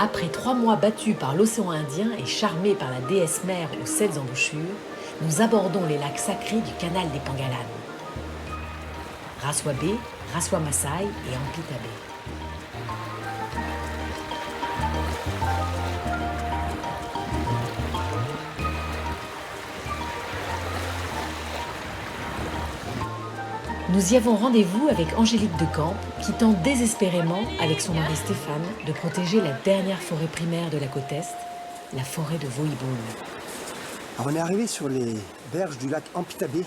Après 3 mois battus par l'océan Indien et charmés par la déesse mère aux 7 embouchures, nous abordons les lacs sacrés du canal des Pengalan. Raswa Bay, Raswa Masai et Ampita Bay. Nous y avons rendez-vous avec Angélique Decamp, qui tente désespérément, avec son mari Stéphane, de protéger la dernière forêt primaire de la côte Est, la forêt de Vohibol. Alors on est arrivé sur les berges du lac Ampita Bay,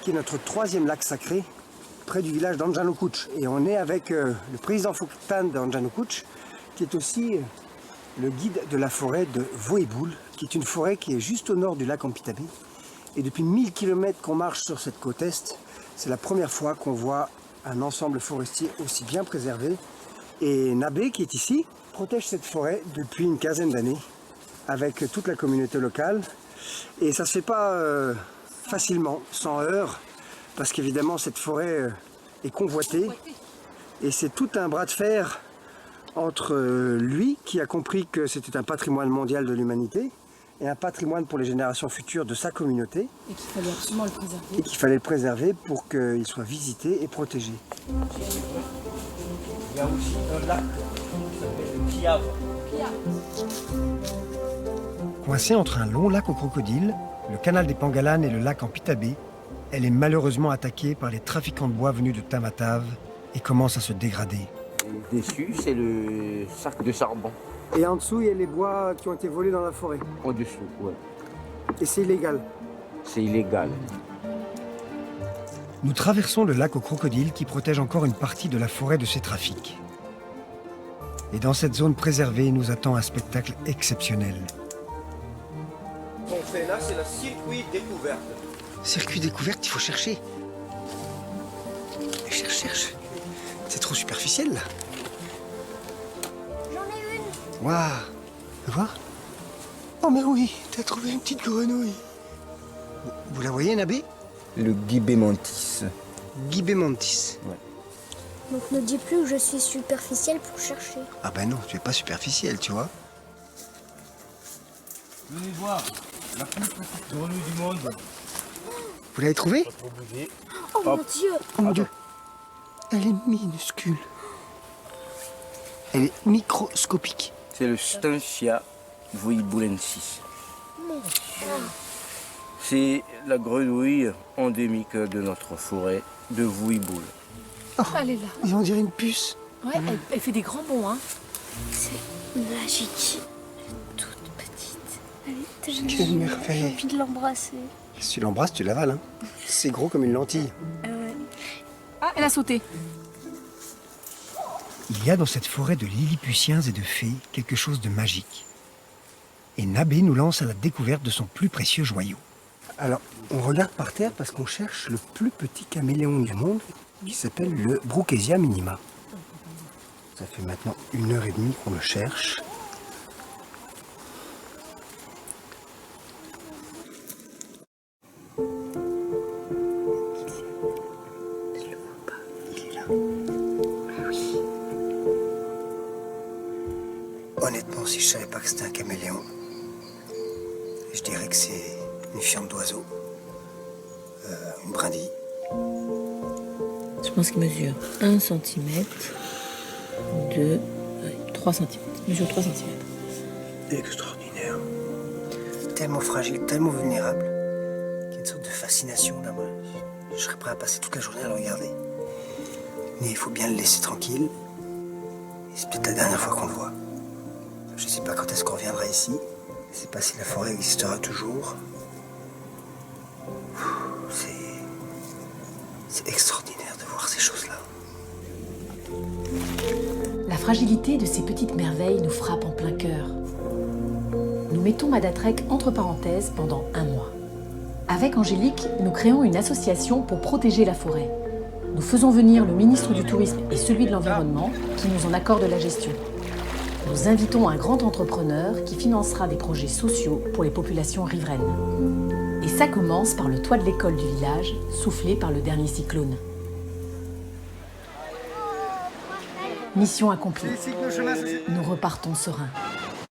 qui est notre 3e lac sacré, près du village d'Anjanukutch. Et on est avec le président Foktan d'Anjanukutch, qui est aussi le guide de la forêt de Vohibol, qui est une forêt qui est juste au nord du lac Ampita Bay. Et depuis 1000 km qu'on marche sur cette côte Est, c'est la première fois qu'on voit un ensemble forestier aussi bien préservé. Et Nabé, qui est ici, protège cette forêt depuis une quinzaine d'années avec toute la communauté locale. Et ça ne se fait pas facilement, sans heurts, parce qu'évidemment cette forêt est convoitée. Et c'est tout un bras de fer entre lui, qui a compris que c'était un patrimoine mondial de l'humanité, et un patrimoine pour les générations futures de sa communauté. Et qu'il fallait absolument le préserver. Et qu'il fallait le préserver pour qu'il soit visité et protégé. Il y a aussi un lac qui s'appelle Piave. Coincée entre un long lac aux crocodiles, le canal des Pengalan et le lac Ampita Bay, elle est malheureusement attaquée par les trafiquants de bois venus de Tamatave et commence à se dégrader. Dessus, c'est le sac de charbon. Et en dessous, il y a les bois qui ont été volés dans la forêt. En dessous, ouais. Et c'est illégal. C'est illégal. Nous traversons le lac aux crocodiles qui protège encore une partie de la forêt de ces trafics. Et dans cette zone préservée, nous attend un spectacle exceptionnel. Ce qu'on fait là, c'est le circuit découverte. Circuit découverte, il faut chercher. Cherche. C'est trop superficiel là. J'en ai une. Waouh. Tu vois? Oh mais oui, t'as trouvé une petite grenouille. Vous la voyez, Nabé? Le Guibemantis. Guibemantis. Ouais. Donc ne dis plus que je suis superficielle pour chercher. Ah ben non, tu es pas superficiel, tu vois. Venez voir, la plus petite grenouille du monde. Vous l'avez trouvée? Oh mon Dieu. Oh mon Dieu. Elle est minuscule. Elle est microscopique. C'est le Stantia vohibulensis. C'est la grenouille endémique de notre forêt de Vohibol. Elle est là. Et on dirait une puce. Ouais, elle fait des grands bonds, hein. C'est magique. Elle est toute petite. Elle est tellement... Quelle merveille. J'ai envie de l'embrasser. Si tu l'embrasses, tu l'avales. Hein. C'est gros comme une lentille. Ah, elle a sauté. Il y a dans cette forêt de lilliputiens et de fées quelque chose de magique. Et Nabé nous lance à la découverte de son plus précieux joyau. Alors, on regarde par terre parce qu'on cherche le plus petit caméléon du monde qui s'appelle le Brookesia minima. Ça fait maintenant 1h30 qu'on le cherche. Honnêtement, si je savais pas que c'était un caméléon, je dirais que c'est une fiente d'oiseau, une brindille. Je pense qu'il mesure 1 cm de 3 cm. Il mesure 3 cm. Extraordinaire. Tellement fragile, tellement vulnérable, qu'il y a une sorte de fascination là, moi. Je serais prêt à passer toute la journée à le regarder. Mais il faut bien le laisser tranquille. Et c'est peut-être la dernière fois qu'on le voit. Je sais pas quand est-ce qu'on reviendra ici. Je sais pas si la forêt existera toujours. C'est extraordinaire de voir ces choses-là. La fragilité de ces petites merveilles nous frappe en plein cœur. Nous mettons Madatrek entre parenthèses pendant 1 mois. Avec Angélique, nous créons une association pour protéger la forêt. Nous faisons venir le ministre du Tourisme et celui de l'Environnement qui nous en accorde la gestion. Nous invitons un grand entrepreneur qui financera des projets sociaux pour les populations riveraines. Et ça commence par le toit de l'école du village, soufflé par le dernier cyclone. Mission accomplie. Nous repartons sereins.